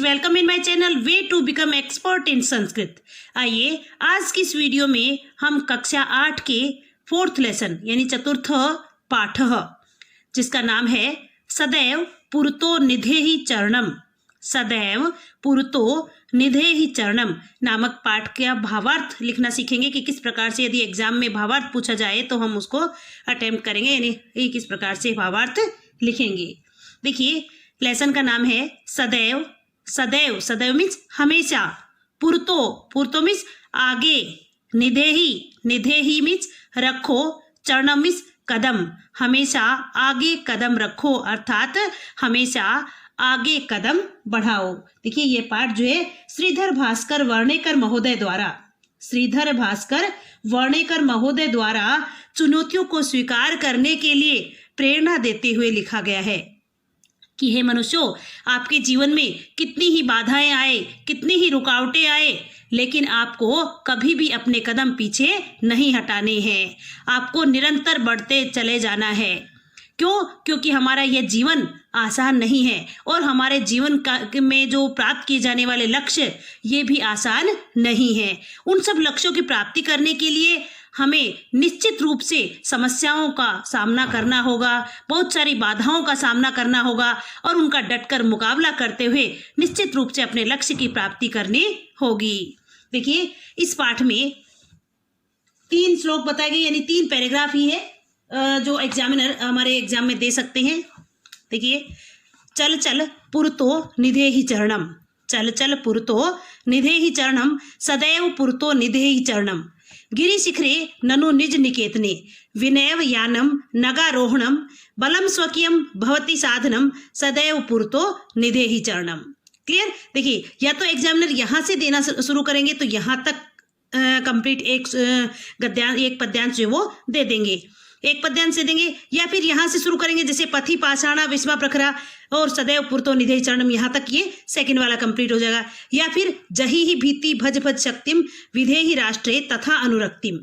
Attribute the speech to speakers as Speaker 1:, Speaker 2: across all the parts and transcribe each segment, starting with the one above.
Speaker 1: Welcome in my channel way to become expert in Sanskrit. आइए आज की इस वीडियो में हम कक्षा 8 के 4th लेसन यानी चतुर्थ पाठ जिसका नाम है सदैव पुरतो निधेहि चरणम, सदैव पुरतो निधेहि चरणम नामक पाठ का भावार्थ लिखना सीखेंगे कि किस प्रकार से यदि एग्जाम में भावार्थ पूछा जाए तो हम उसको अटेम्प्ट करेंगे, यानी किस प्रकार से भावार्थ लिखेंगे। देखिए लेसन का नाम है सदैव। सदैव, सदैव मीन्स हमेशा, पुरतो, पुरतो मीन्स आगे, निधेहि, निधेहि मीन्स रखो, चरणम मीन्स कदम, हमेशा आगे कदम रखो अर्थात हमेशा आगे कदम बढ़ाओ। देखिए ये पाठ जो है श्रीधर भास्कर वर्णेकर महोदय द्वारा, श्रीधर भास्कर वर्णेकर महोदय द्वारा चुनौतियों को स्वीकार करने के लिए प्रेरणा देते हुए लिखा गया है कि हे मनुष्यों, आपके जीवन में कितनी ही बाधाएं आए, कितनी ही रुकावटें आए, लेकिन आपको कभी भी अपने कदम पीछे नहीं हटाने हैं। आपको निरंतर बढ़ते चले जाना है। क्यों? क्योंकि हमारा यह जीवन आसान नहीं है और हमारे जीवन में जो प्राप्त किए जाने वाले लक्ष्य ये भी आसान नहीं है। उन सब लक्ष्यों की प्राप्ति करने के लिए हमें निश्चित रूप से समस्याओं का सामना करना होगा, बहुत सारी बाधाओं का सामना करना होगा और उनका डटकर मुकाबला करते हुए निश्चित रूप से अपने लक्ष्य की प्राप्ति करनी होगी। देखिए इस पाठ में 3 श्लोक बताए गए, यानी 3 पैराग्राफ ही है जो एग्जामिनर हमारे एग्जाम में दे सकते हैं। देखिए चल चल पुरतो निधेहि चरणम, चल चल पुरतो निधेहि चरणम, सदैव पुरतो निधेहि चरणम, गिरि शिखरे ननु निज निकेतने, विनैव यानम नगारोहणम, बलम स्वकीयम भवति साधनम, सदैव पुरतो निधेहि चरणम। क्लियर? देखिए या तो एग्जामिनर यहाँ से देना शुरू करेंगे तो यहाँ तक कंप्लीट एक पद्यांश जो वो दे देंगे, एक पद्यांश से देंगे, या फिर यहाँ से शुरू करेंगे जैसे पथि पाषाणा विश्वा प्रखरा और सदैव पुरतो निधेहि चरणम, यहाँ तक ये सेकंड वाला कंप्लीट हो जाएगा। या फिर जही ही भीति भज भज शक्तिम विधेहि राष्ट्रे तथा अनुरक्तिम,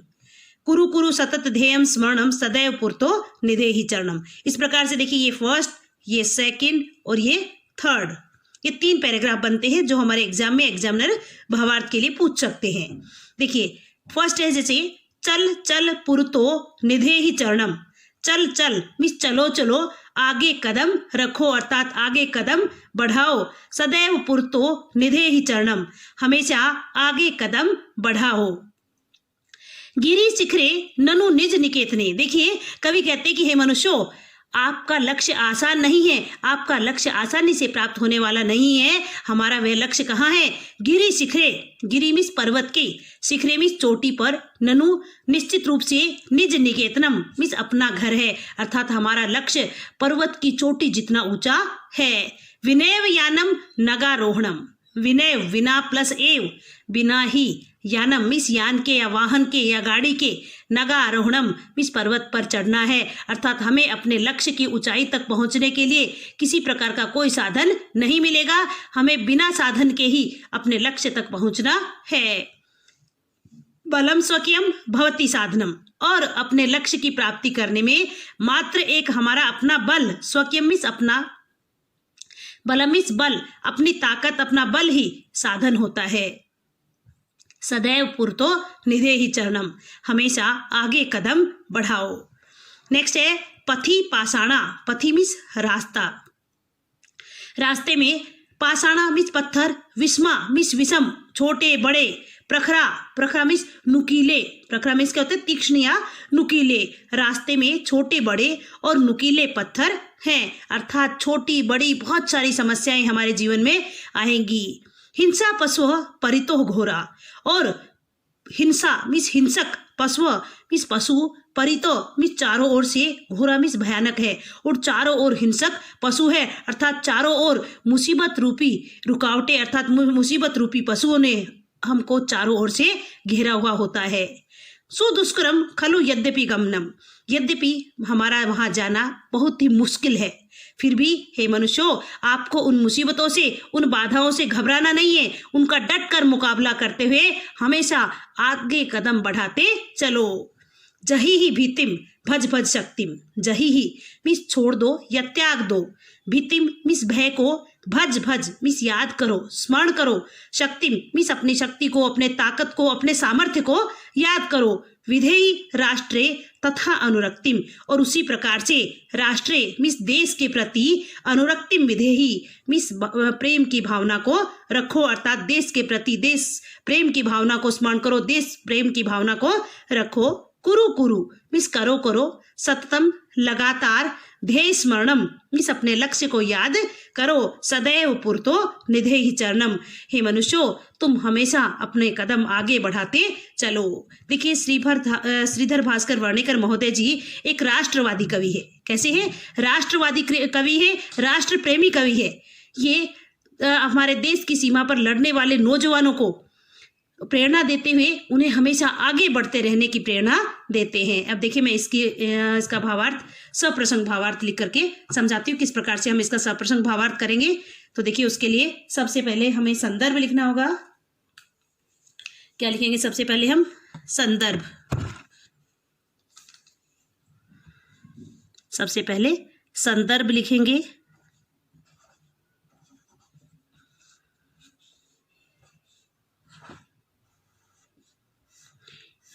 Speaker 1: कुरु कुरु सतत ध्येयम स्मरणम, सदैव पुरतो निधेहि चरणम। इस प्रकार से देखिए ये फर्स्ट, ये सेकंड और ये थर्ड, ये 3 पैराग्राफ बनते हैं जो हमारे एग्जाम में एग्जामिनर भावार्थ के लिए पूछ सकते हैं। देखिए फर्स्ट है जैसे चल चल पुरतो निधेहि चरणम, चल चल मीन्स चलो चलो, आगे कदम रखो अर्थात आगे कदम बढ़ाओ, सदैव पुरतो निधेहि चरणम, हमेशा आगे कदम बढ़ाओ। गिरि शिखरे ननु निज निकेतने, देखिए कवि कहते हैं कि हे मनुष्यों, आपका लक्ष्य आसान नहीं है, आपका लक्ष्य आसानी से प्राप्त होने वाला नहीं है। हमारा वह लक्ष्य कहाँ है? गिरि शिखरे, गिरि मीन्स पर्वत के, शिखरे मीन्स चोटी पर, ननु निश्चित रूप से, निज निकेतनम मीन्स अपना घर है अर्थात हमारा लक्ष्य पर्वत की चोटी जितना ऊंचा है। विनैव यानम नगारोहणम, विनय विना प्लस एव, बिना ही, यानम मीन्स यान के या वाहन के या गाड़ी के, नगा आरोहणम मीन्स पर्वत पर चढ़ना है अर्थात हमें अपने लक्ष्य की ऊंचाई तक पहुंचने के लिए किसी प्रकार का कोई साधन नहीं मिलेगा, हमें बिना साधन के ही अपने लक्ष्य तक पहुंचना है। बलम स्वकीयम भवति साधनम, और अपने लक्ष्य की प्राप्ति करने में मात्र एक हमारा अपना बल, स्वकीयम मीन्स अपना, बलम मीन्स बल, अपनी ताकत अपना बल ही साधन होता है। सदैव पुरतो निधेहि चरणम, हमेशा आगे कदम बढ़ाओ। नेक्स्ट है पथि पाषाणा, पथि मीन्स रास्ता, रास्ते में, पाषाणा मीन्स पत्थर, विषमा मीन्स विषम छोटे बड़े, प्रखरा, प्रखरा मीन्स नुकीले, प्रखरा मीन्स क्या होते हैं? तीक्ष्ण या नुकीले। रास्ते में छोटे बड़े और नुकीले पत्थर हैं अर्थात छोटी बड़ी बहुत सारी समस्याएं हमारे जीवन में आएंगी। हिंसा पशु परितो घोरा, और हिंसा मीन्स हिंसक, पशु मीन्स पशु, परितो मीन्स चारों ओर से, घोरा मीन्स भयानक है, और चारों ओर हिंसक पशु है अर्थात चारों ओर मुसीबत रूपी रुकावटें अर्थात मुसीबत रूपी पशुओं ने हमको चारों ओर से घेरा हुआ होता है। सुदुष्करम खलु यद्यपि गमनम, यद्यपि हमारा वहां जाना बहुत ही मुश्किल है, फिर भी हे मनुष्यों, आपको उन मुसीबतों से, उन बाधाओं से घबराना नहीं है, उनका डट कर मुकाबला करते हुए हमेशा आगे कदम बढ़ाते चलो। जही ही भीतिम भज भज शक्तिम। जही ही मीन्स छोड़ दो या त्याग दो, भीतिम मीन्स भय को, भज भज मीन्स याद करो, स्मरण करो, शक्तिम मीन्स अपनी शक्ति को, अपने ताकत को, अपने सामर्थ्य को याद करो। विधेयी राष्ट्रे तथा अनुरक्तिम, और उसी प्रकार से राष्ट्रे मीन्स देश के प्रति, अनुरक्तिम विधेयी मीन्स प्रेम की भावना को रखो, अर्थात देश के प्रति देश प्रेम की भावना को स्मरण करो, देश प्रेम की भावना को रखो। कुरु कुरु मीन्स करो करो, सततम लगातार, ध्येय स्मरणम मीन्स अपने लक्ष्य को याद करो, सदैव पुरतो निधेहि चरणम, हे मनुष्यों तुम हमेशा अपने कदम आगे बढ़ाते चलो। देखिए श्रीधर भास्कर वर्णेकर महोदय जी एक राष्ट्रवादी कवि है। कैसे है? राष्ट्रवादी कवि है, राष्ट्र प्रेमी कवि है। ये हमारे देश की सीमा पर लड़ने वाले नौजवानों को प्रेरणा देते हुए उन्हें हमेशा आगे बढ़ते रहने की प्रेरणा देते हैं। अब देखिए मैं इसका भावार्थ, सप्रसंग भावार्थ लिख करके समझाती हूँ किस प्रकार से हम इसका सप्रसंग भावार्थ करेंगे। तो देखिए उसके लिए सबसे पहले हमें संदर्भ लिखना होगा। क्या लिखेंगे? सबसे पहले हम संदर्भ, सबसे पहले संदर्भ लिखेंगे।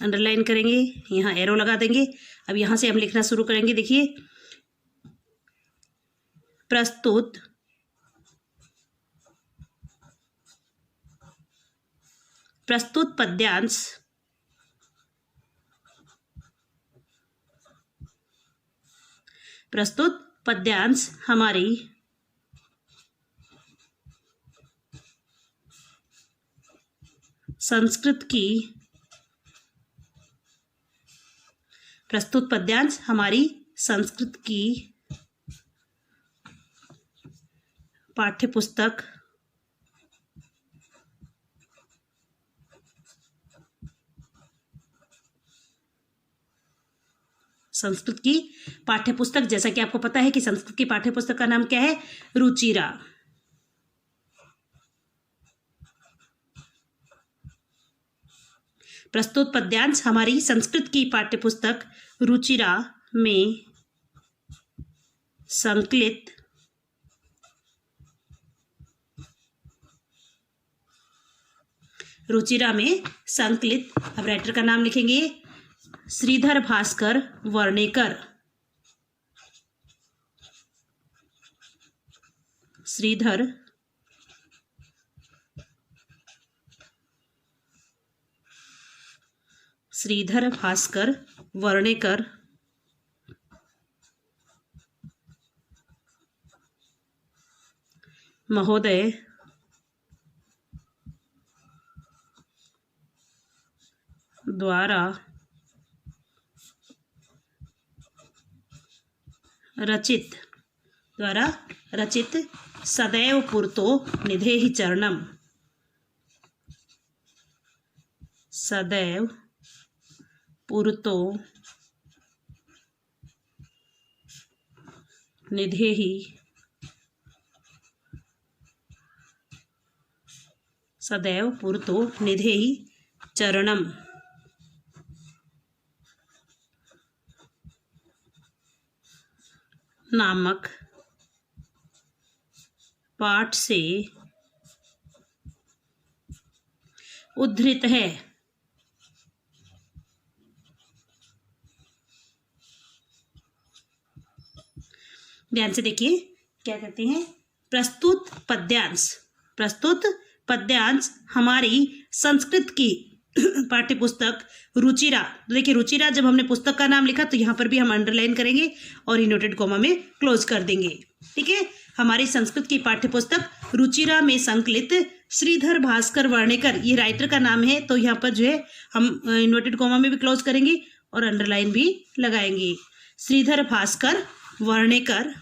Speaker 1: अंडरलाइन करेंगे, यहाँ एरो लगा देंगे। अब यहाँ से हम लिखना शुरू करेंगे। देखिए प्रस्तुत पद्यांश हमारी संस्कृत की, प्रस्तुत पद्यांश हमारी संस्कृत की पाठ्यपुस्तक जैसा कि आपको पता है कि संस्कृत की पाठ्यपुस्तक का नाम क्या है? रुचिरा। प्रस्तुत पद्यांश हमारी संस्कृत की पाठ्यपुस्तक रुचिरा में संकलित अब राइटर का नाम लिखेंगे श्रीधर भास्कर वर्णेकर। श्रीधर भास्कर वर्णेकर महोदय द्वारा रचित सदैव पुरतो निधेहि चरणम, सदैव पुरतो निधेहि चरणम नामक पाठ से उद्धृत है। ध्यान से देखिए क्या कहते हैं? प्रस्तुत पद्यांश हमारी संस्कृत की पाठ्यपुस्तक रुचिरा। देखिए रुचिरा जब हमने पुस्तक का नाम लिखा तो यहाँ पर भी हम अंडरलाइन करेंगे और इनवर्टेड कॉमा में क्लोज कर देंगे। ठीक है, हमारी संस्कृत की पाठ्यपुस्तक रुचिरा में संकलित श्रीधर भास्कर वर्णेकर, ये राइटर का नाम है, तो यहाँ पर जो है हम इनवर्टेड कॉमा में भी क्लोज करेंगे और अंडरलाइन भी लगाएंगे। श्रीधर भास्कर वर्णेकर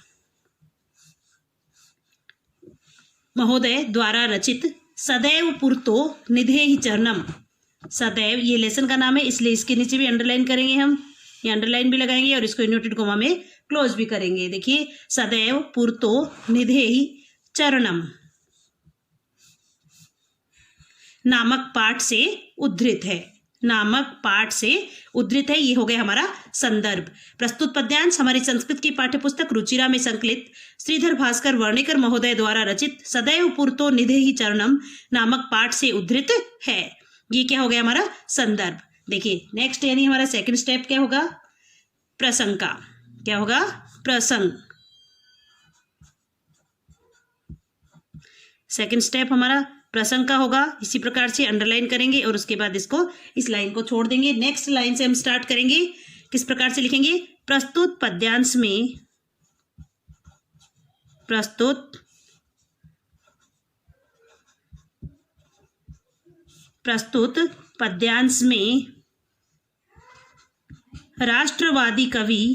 Speaker 1: महोदय द्वारा रचित सदैव पुरतो निधेहि चरणम। सदैव ये लेसन का नाम है, इसलिए इसके नीचे भी अंडरलाइन करेंगे हम, ये अंडरलाइन भी लगाएंगे और इसको इनवर्टेड कॉमा में क्लोज भी करेंगे। देखिए सदैव पुरतो निधेहि चरणम नामक पाठ से उद्धृत है। नामक पाठ से उद्धृत है। ये हो गया हमारा संदर्भ। प्रस्तुत पद्यांश हमारी संस्कृत की पाठ्यपुस्तक रुचिरा में संकलित श्रीधर भास्कर वर्णेकर महोदय द्वारा रचित सदैव पुरतो निधेहि चरणम नामक पाठ से उद्धृत है। ये क्या हो गया हमारा संदर्भ। देखिए नेक्स्ट यानी हमारा सेकंड स्टेप क्या होगा, प्रसंग का। क्या होगा, प्रसंग। सेकंड स्टेप हमारा प्रसंग का होगा। इसी प्रकार से अंडरलाइन करेंगे और उसके बाद इसको, इस लाइन को छोड़ देंगे। नेक्स्ट लाइन से हम स्टार्ट करेंगे। किस प्रकार से लिखेंगे, प्रस्तुत पद्यांश में, प्रस्तुत पद्यांश में राष्ट्रवादी कवि,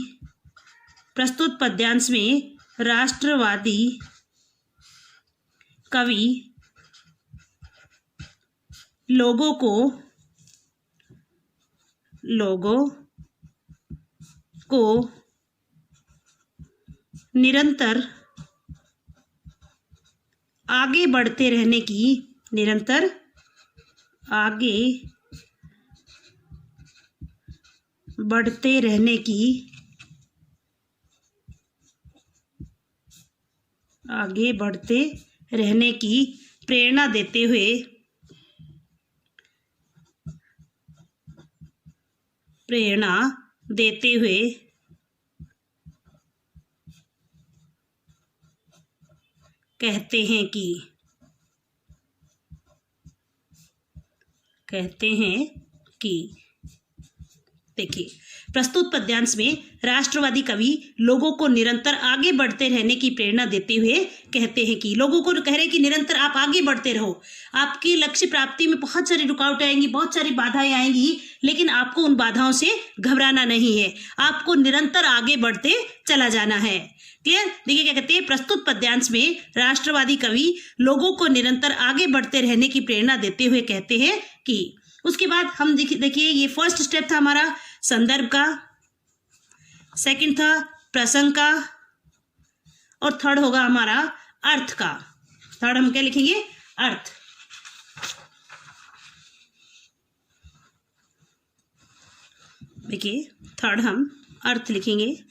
Speaker 1: प्रस्तुत पद्यांश में राष्ट्रवादी कवि लोगों को निरंतर आगे बढ़ते रहने की, निरंतर आगे बढ़ते रहने की, आगे बढ़ते रहने की प्रेरणा देते हुए, प्रेरणा देते हुए कहते हैं कि देखिए, प्रस्तुत पद्यांश में राष्ट्रवादी कवि लोगों को निरंतर आगे बढ़ते रहने की प्रेरणा देते हुए कहते हैं कि, लोगों को कह रहे हैं कि निरंतर आप आगे बढ़ते रहो। आपकी लक्ष्य प्राप्ति में बहुत सारी रुकावटें आएंगी, बहुत सारी बाधाएं आएंगी, लेकिन आपको उन बाधाओं से घबराना नहीं है। आपको निरंतर आगे बढ़ते चला जाना है। क्लियर। देखिए क्या कहते हैं, प्रस्तुत पद्यांश में राष्ट्रवादी कवि लोगों को निरंतर आगे बढ़ते रहने की प्रेरणा देते हुए कहते हैं कि। उसके बाद हम देखिए, ये फर्स्ट स्टेप था हमारा संदर्भ का, सेकंड था प्रसंग का, और थर्ड होगा हमारा अर्थ का। थर्ड हम क्या लिखेंगे, अर्थ। देखिए थर्ड हम अर्थ लिखेंगे।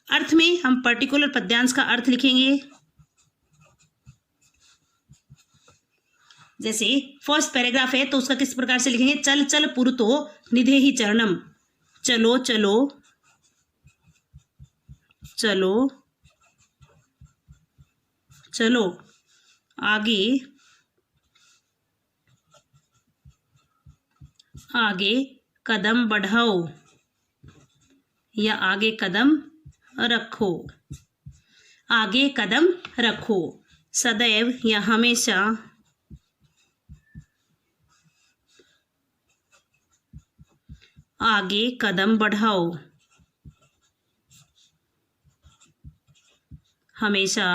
Speaker 1: अर्थ में हम पर्टिकुलर पद्यांश का अर्थ लिखेंगे। जैसे फर्स्ट पैराग्राफ है तो उसका किस प्रकार से लिखेंगे, चल चल पुरतो निधेहि चरणम, चलो चलो चलो चलो आगे आगे कदम बढ़ाओ या आगे कदम रखो, आगे कदम रखो, सदैव या हमेशा आगे कदम बढ़ाओ, हमेशा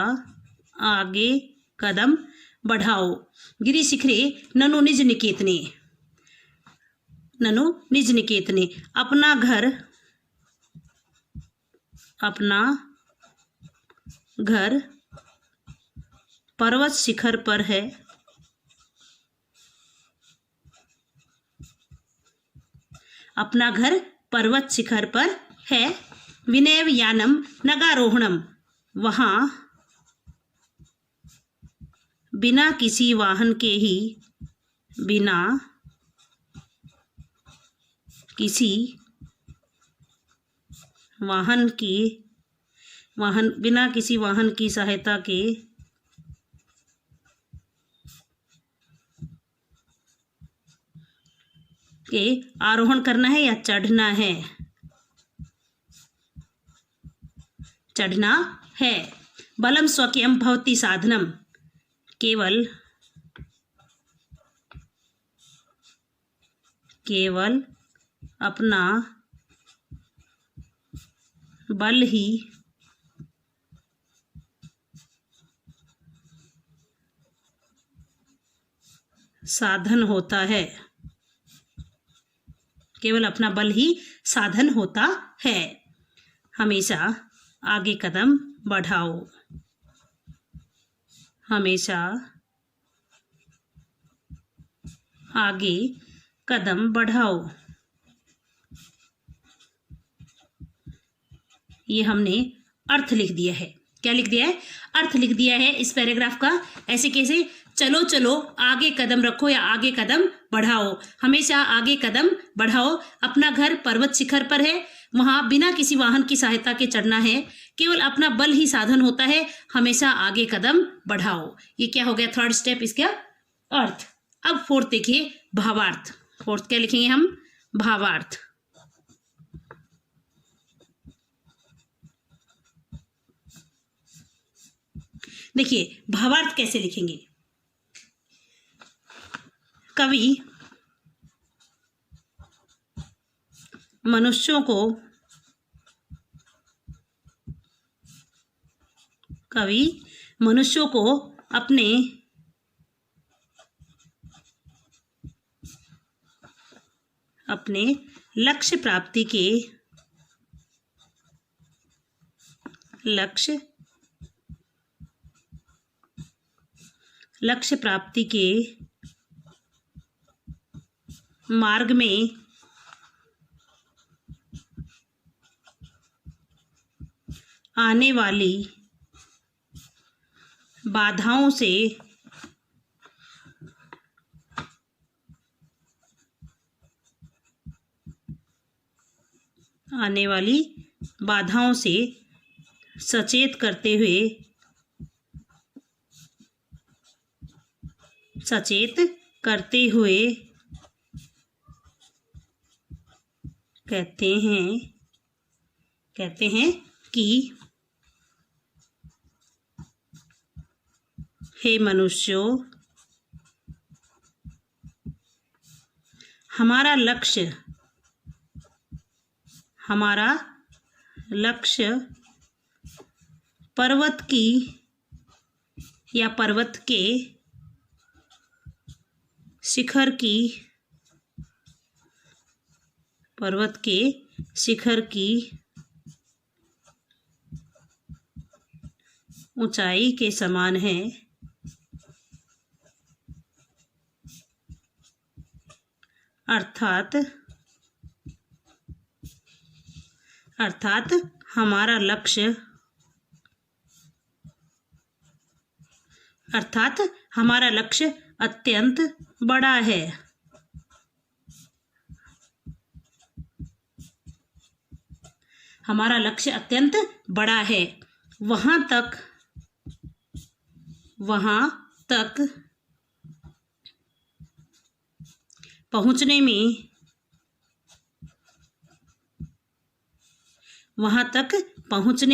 Speaker 1: आगे कदम बढ़ाओ। गिरि शिखरे ननु निज निकेतने, ननु निज निकेतने, अपना घर पर्वत शिखर पर है, अपना घर पर्वत शिखर पर है। विनय यानम नगारोहणम, वहाँ बिना किसी वाहन के ही, बिना किसी वाहन की सहायता के आरोहण करना है या चढ़ना है, चढ़ना है। बलम स्वकीयम भवति साधनम, केवल अपना बल ही साधन होता है, केवल अपना बल ही साधन होता है। हमेशा आगे कदम बढ़ाओ। हमेशा आगे कदम बढ़ाओ। ये हमने अर्थ लिख दिया है। क्या लिख दिया है? अर्थ लिख दिया है इस पैराग्राफ का। ऐसे कैसे? चलो चलो आगे कदम रखो या आगे कदम बढ़ाओ, हमेशा आगे कदम बढ़ाओ। अपना घर पर्वत शिखर पर है, वहां बिना किसी वाहन की सहायता के चढ़ना है, केवल अपना बल ही साधन होता है, हमेशा आगे कदम बढ़ाओ। ये क्या हो गया? थर्ड स्टेप इसका अर्थ। अब फोर्थ देखिए, भावार्थ। फोर्थ क्या लिखेंगे हम? भावार्थ। देखिए भावार्थ कैसे लिखेंगे। कवि मनुष्यों को अपने लक्ष्य प्राप्ति के मार्ग में आने वाली बाधाओं से सचेत करते हुए कहते हैं कि हे मनुष्यों, हमारा लक्ष्य पर्वत के शिखर की ऊंचाई के समान है। अर्थात हमारा लक्ष्य अत्यंत बड़ा है। हमारा लक्ष्य अत्यंत बड़ा है। वहां तक पहुंचने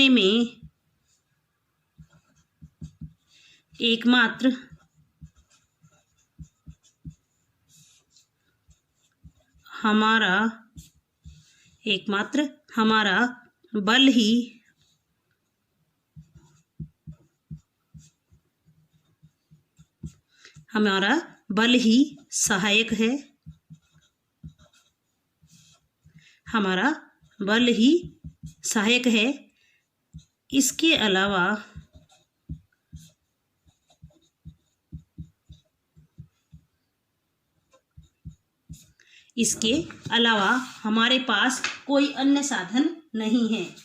Speaker 1: में एकमात्र हमारा बल ही सहायक है। हमारा बल ही सहायक है। इसके अलावा हमारे पास कोई अन्य साधन नहीं है।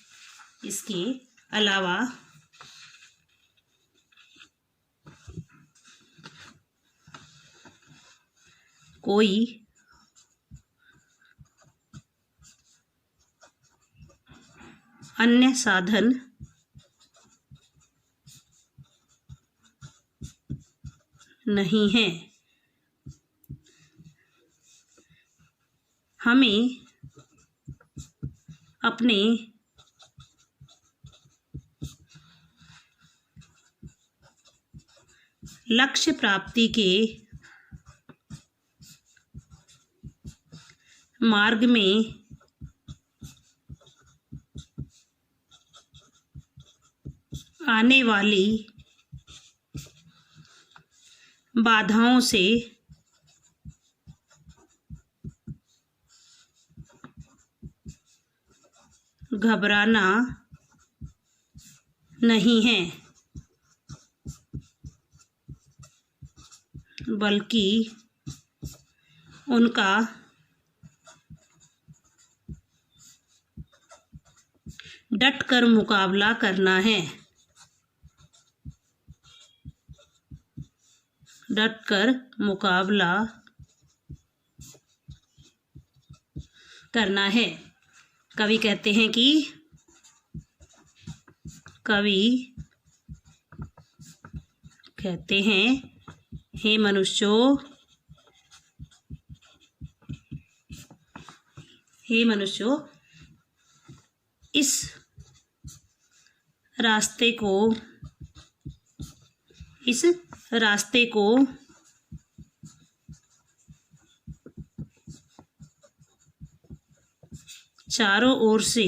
Speaker 1: इसके अलावा कोई अन्य साधन नहीं है। हमें अपने लक्ष्य प्राप्ति के मार्ग में आने वाली बाधाओं से घबराना नहीं है। बल्कि उनका डट कर मुकाबला करना है। डट कर मुकाबला करना है। कवि कहते हैं कि हे मनुष्यों, इस रास्ते को चारों ओर से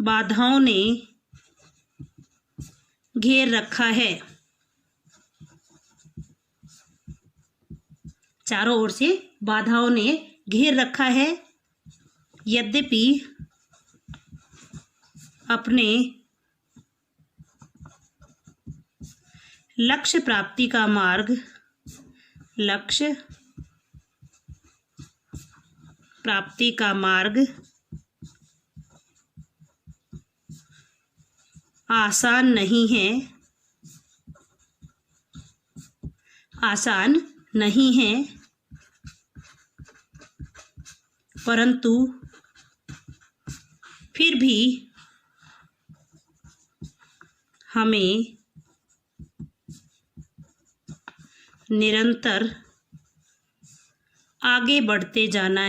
Speaker 1: बाधाओं ने घेर रखा है। चारों ओर से बाधाओं ने घेर रखा है। यद्यपि अपने लक्ष्य प्राप्ति का मार्ग आसान नहीं है, परंतु फिर भी हमें निरंतर आगे बढ़ते जाना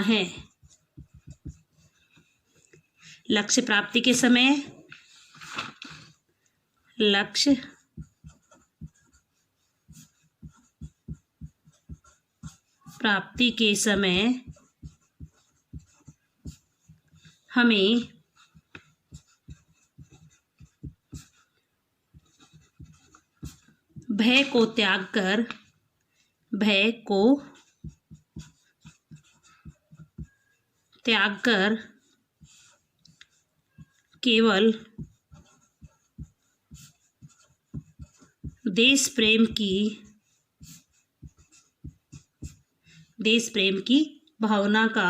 Speaker 1: है। लक्ष्य प्राप्ति के समय हमें भय को त्याग कर केवल देश प्रेम की भावना का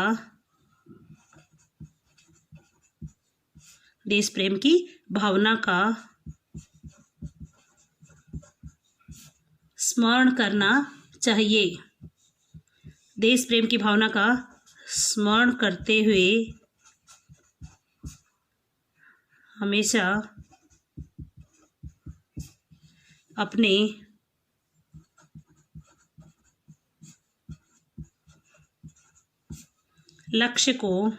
Speaker 1: स्मरण करना चाहिए। देश प्रेम की भावना का स्मरण करते हुए हमेशा अपने लक्ष्य को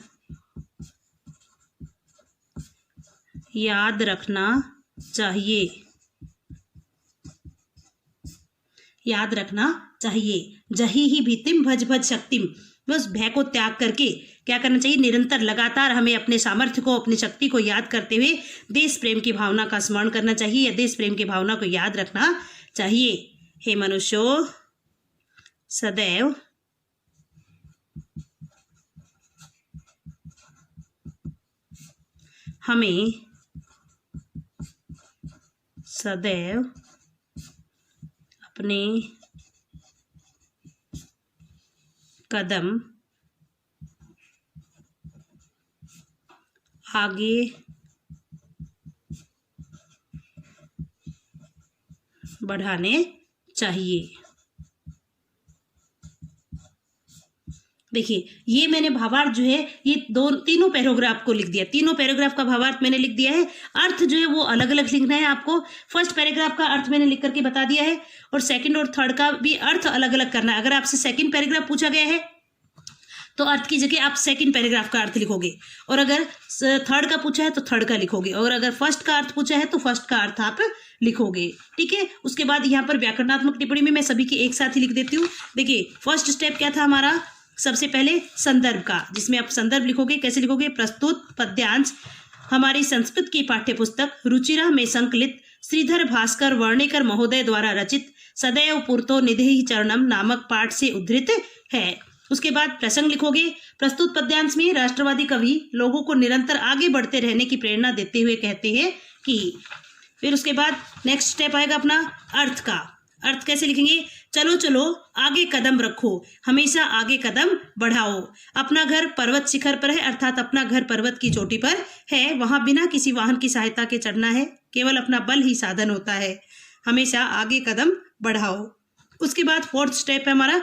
Speaker 1: याद रखना चाहिए। जही ही भीतिम भज भज शक्तिम। बस भय को त्याग करके क्या करना चाहिए? निरंतर लगातार हमें अपने सामर्थ्य को, अपनी शक्ति को याद करते हुए देश प्रेम की भावना का स्मरण करना चाहिए या देश प्रेम की भावना को याद रखना चाहिए। हे मनुष्यों, सदैव हमें अपने कदम आगे बढ़ाने चाहिए। देखिए, ये मैंने भावार्थ जो है ये तीनों पैराग्राफ को लिख दिया। तीनों पैराग्राफ का भावार्थ मैंने लिख दिया है। अर्थ जो है वो अलग अलग लिखना है आपको। फर्स्ट पैराग्राफ का अर्थ मैंने लिख करके बता दिया है और सेकंड और थर्ड का भी अर्थ अलग अलग करना है। अगर आपसे सेकंड पैराग्राफ पूछा गया है तो अर्थ की जगह आप सेकंड पैराग्राफ का अर्थ लिखोगे, और अगर थर्ड का पूछा है तो थर्ड का लिखोगे, और अगर फर्स्ट का अर्थ पूछा है तो फर्स्ट का अर्थ आप लिखोगे। ठीक है। उसके बाद यहाँ पर व्याकरणात्मक टिप्पणी में मैं सभी की एक साथ ही लिख देती हूँ। देखिए, फर्स्ट स्टेप क्या था हमारा? सबसे पहले संदर्भ का, जिसमें आप संदर्भ लिखोगे। कैसे लिखोगे? प्रस्तुत पद्यांश हमारी संस्कृत की पाठ्यपुस्तक रुचिरा में संकलित श्रीधर भास्कर वर्णेकर महोदय द्वारा रचित सदैव पूर्तो निधि चरणम नामक पाठ से उद्धृत है। उसके बाद प्रसंग लिखोगे। प्रस्तुत पद्यांश में राष्ट्रवादी कवि लोगों को निरंतर आगे बढ़ते रहने की प्रेरणा देते हुए कहते हैं कि, फिर उसके बाद नेक्स्ट स्टेप आएगा अपना अर्थ का। अर्थ कैसे लिखेंगे? चलो चलो आगे कदम रखो, हमेशा आगे कदम बढ़ाओ। अपना घर पर्वत शिखर पर है, अर्थात अपना घर पर्वत की चोटी पर है, वहां बिना किसी वाहन की सहायता के चढ़ना है, केवल अपना बल ही साधन होता है, हमेशा आगे कदम बढ़ाओ। उसके बाद फोर्थ स्टेप है हमारा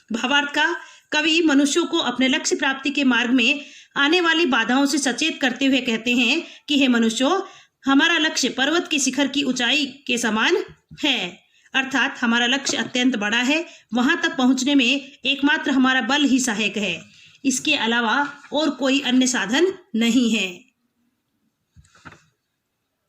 Speaker 1: भावार्थ का। कवि मनुष्यों को अपने लक्ष्य प्राप्ति के मार्ग में आने वाली बाधाओं से सचेत करते हुए कहते हैं कि हे मनुष्यों, हमारा लक्ष्य पर्वत के शिखर की ऊंचाई के समान है, अर्थात हमारा लक्ष्य अत्यंत बड़ा है, वहां तक पहुंचने में एकमात्र हमारा बल ही सहायक है, इसके अलावा और कोई अन्य साधन नहीं है।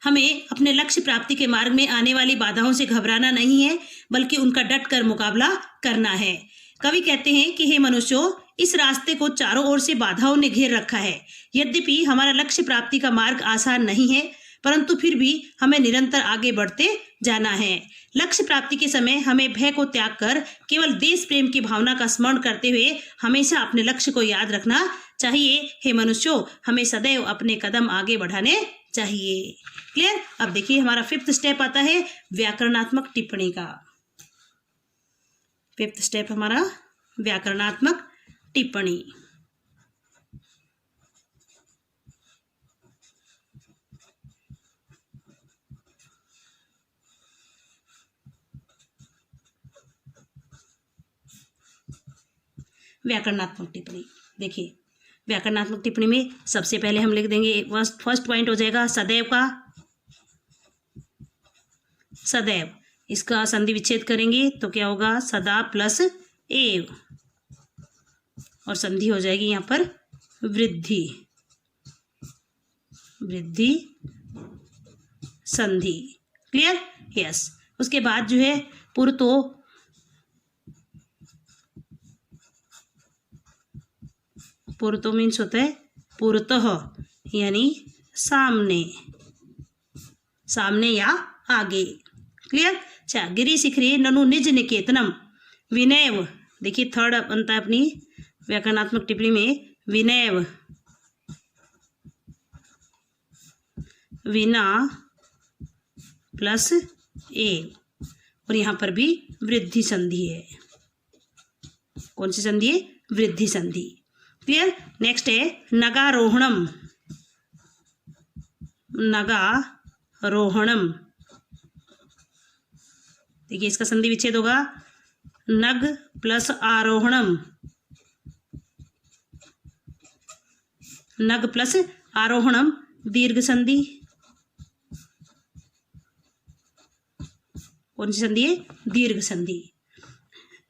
Speaker 1: हमें अपने लक्ष्य प्राप्ति के मार्ग में आने वाली बाधाओं से घबराना नहीं है, बल्कि उनका डटकर मुकाबला करना है। कवि कहते हैं कि हे मनुष्यों, इस रास्ते को चारों ओर से बाधाओं ने घेर रखा है। यद्यपि हमारा लक्ष्य प्राप्ति का मार्ग आसान नहीं है, परंतु फिर भी हमें निरंतर आगे बढ़ते जाना है। लक्ष्य प्राप्ति के समय हमें भय को त्याग कर केवल देश प्रेम की भावना का स्मरण करते हुए हमेशा अपने लक्ष्य को याद रखना चाहिए। हे मनुष्यों, हमें सदैव अपने कदम आगे बढ़ाने चाहिए। क्लियर? अब देखिए हमारा फिफ्थ स्टेप आता है व्याकरणात्मक टिप्पणी का। फिफ्थ स्टेप हमारा व्याकरणात्मक टिप्पणी। व्याकरणात्मक टिप्पणी देखिए, व्याकरणात्मक टिप्पणी में सबसे पहले हम लिख देंगे, फर्स्ट पॉइंट हो जाएगा सदैव का। सदैव, इसका संधि विच्छेद करेंगे तो क्या होगा? सदा प्लस एव, और संधि हो जाएगी यहाँ पर वृद्धि, वृद्धि संधि। क्लियर? यस। उसके बाद जो है पुरतो, पुरतो मीन्स होता है पुरतः, यानी सामने, सामने या आगे। क्लियर? अच्छा, गिरी शिखरे ननु निज निकेतनम विनैव। देखिए थर्ड बनता है अपनी व्याकरणात्मक टिप्पणी में विनैव, विना प्लस ए, और यहाँ पर भी वृद्धि संधि है। कौन सी संधि है? वृद्धि संधि। क्लियर? नेक्स्ट है नगारोहणम, नगारोहणम। देखिए इसका संधि विच्छेद होगा नग प्लस आरोहणम, नग प्लस आरोहणम, दीर्घ संधि। कौन सी संधि है? दीर्घ संधि।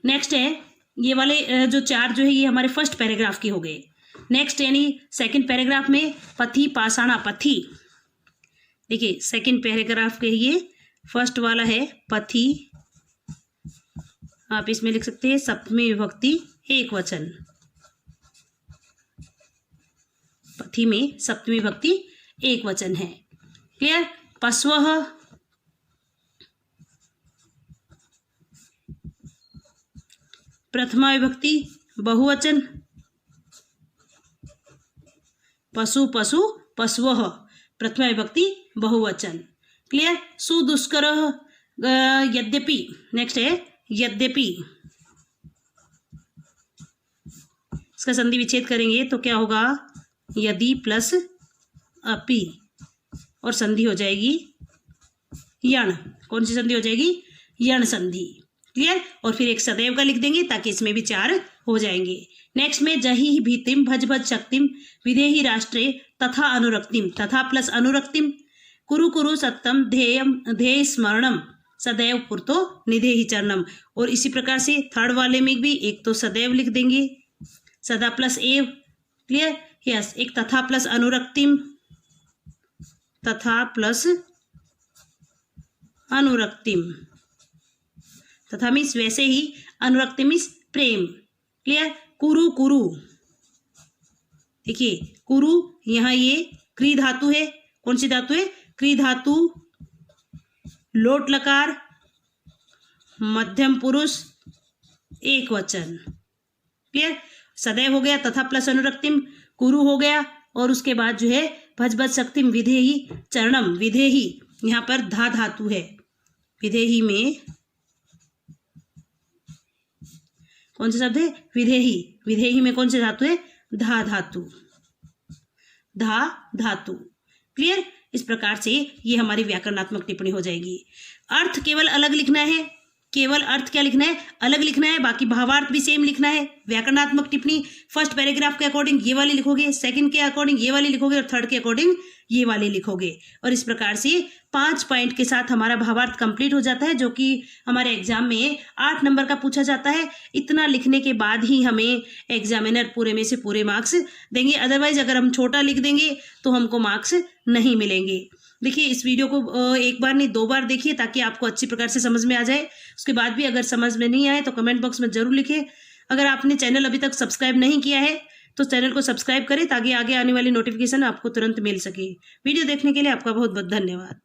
Speaker 1: नेक्स्ट है ये वाले जो चार जो है ये हमारे फर्स्ट पैराग्राफ के हो गए। नेक्स्ट यानी सेकंड पैराग्राफ में पथी पाषाणा पथी। देखिए सेकंड पैराग्राफ के ये फर्स्ट वाला है पथी, आप इसमें लिख सकते हैं सप्तमी विभक्ति एक वचन, पथी में सप्तमी विभक्ति एक वचन है। क्लियर? पश्वः, प्रथमा विभक्ति बहुवचन, पशु पशु पशवः, प्रथमा विभक्ति बहुवचन। क्लियर? सुदुष्करः यद्यपि, नेक्स्ट है यद्यपि, इसका संधि विच्छेद करेंगे तो क्या होगा? यदि प्लस अपि, और संधि हो जाएगी यण। कौन सी संधि हो जाएगी? यण संधि। क्लियर? और फिर एक सदैव का लिख देंगे ताकि इसमें भी चार हो जाएंगे। नेक्स्ट में जहि भीतिम भज भज शक्तिम विधेहि राष्ट्रे तथा अनुरक्तिम, तथा प्लस अनुरक्तिम, कुरु कुरु सत्यम ध्येयम ध्येय स्मरणम सदैव पुरतो निधेहि चरणम। और इसी प्रकार से थर्ड वाले में भी एक तो सदैव लिख देंगे, सदा प्लस एव। क्लियर? यस। एक तथा प्लस अनुरक्तिम, तथा प्लस अनुरक्तिम, तथा मीन्स वैसे ही, अनुरक्ति मीन्स प्रेम। क्लियर? कुरु कुरु, देखिए कुरु यहाँ ये क्री धातु है। कौन सी धातु है? क्री धातु, लोट लकार, मध्यम पुरुष एक वचन। क्लियर? सदैव हो गया, तथा प्लस अनुरक्तिम कुरु हो गया, और उसके बाद जो है भज भज शक्तिम विधेहि चरणम, विधेहि यहाँ पर धा धातु है, विधेहि में कौन सा शब्द है, विधेहि, विधेहि में कौन से धातु है, धा धातु, धा धातु। क्लियर। इस प्रकार से ये हमारी व्याकरणात्मक टिप्पणी हो जाएगी। अर्थ केवल अलग लिखना है, केवल अर्थ क्या लिखना है, अलग लिखना है, बाकी भावार्थ भी सेम लिखना है। व्याकरणात्मक टिप्पणी फर्स्ट पैराग्राफ के अकॉर्डिंग ये वाली लिखोगे, सेकंड के अकॉर्डिंग ये वाली लिखोगे, और थर्ड के अकॉर्डिंग ये वाली लिखोगे, और इस प्रकार से 5 पॉइंट के साथ हमारा भावार्थ कंप्लीट हो जाता है, जो कि हमारे एग्जाम में 8 नंबर का पूछा जाता है। इतना लिखने के बाद ही हमें एग्जामिनर पूरे में से पूरे मार्क्स देंगे, अदरवाइज अगर हम छोटा लिख देंगे तो हमको मार्क्स नहीं मिलेंगे। देखिए, इस वीडियो को एक बार नहीं 2 बार देखिए, ताकि आपको अच्छी प्रकार से समझ में आ जाए। उसके बाद भी अगर समझ में नहीं आए तो कमेंट बॉक्स में जरूर लिखें। अगर आपने चैनल अभी तक सब्सक्राइब नहीं किया है तो चैनल को सब्सक्राइब करें, ताकि आगे आने वाली नोटिफिकेशन आपको तुरंत मिल सके। वीडियो देखने के लिए आपका बहुत बहुत धन्यवाद।